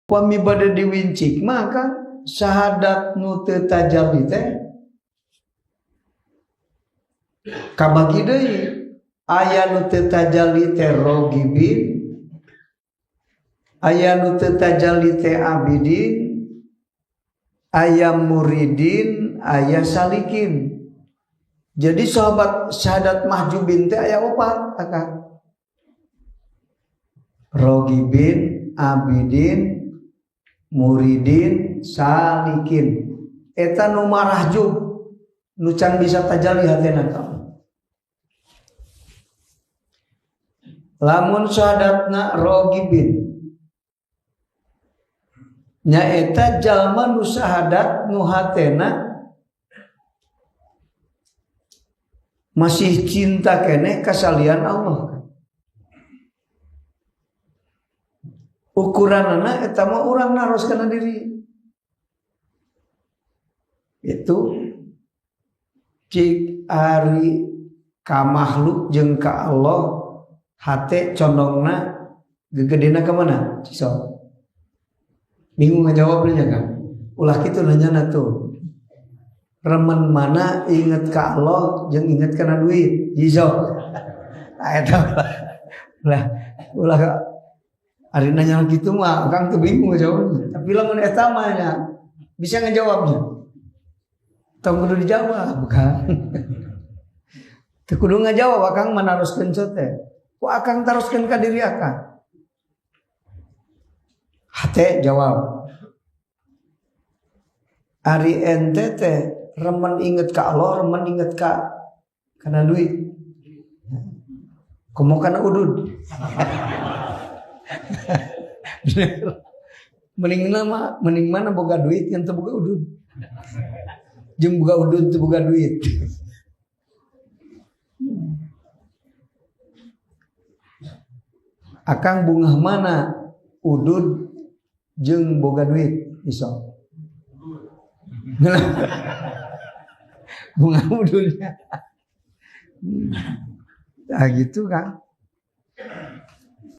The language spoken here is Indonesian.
Pami bade diwincik maka syahadat nu teu tajalli teh kabagi deui aya nu teu tajalli teh rogibin, aya nu teu tajalli teh abidin, aya muridin, aya salikin. Jadi sahabat syahadat mahjubin teh aya opat akak. Rogibin, abidin, muridin, salikin. Eta nu marahjub nu can bisa tajalli hatena kamu. Lamun syahadatna rogibin nyaeta jalma nu syahadat nu hatena masih cinta keneh kasalian Allah. Ukuranana eta mah urang naros kana diri. Itu cik ari ka makhluk jeung ka Allah hate condongna gegedena ka mana? Cisok. Bingung ngajawabnya kan? Ulah kitu nanyana tuh. Remen mana inget ka Allah jeung inget kana duit? Cisok. Nah eta ulah ari nanya kitu mah Kang teu bingung ngajawabnya. Tapi lamun eta mah bisa ngajawabnya. Tong kudu dijawab bukan? Teu kudu ngajawab Akang manaroskeun teh. Ku Akang taroskeun ka diri Akang. Hate jawab. Ari ente teh remen inget ka Allah, remen inget ka kana duit. Komo kana udud. Mending mana boga duit yang teu boga udud. Jeung boga udud teu boga duit. Akang bungah mana udud jeung boga duit iso. Bunga ududnya. Nah gitu kan.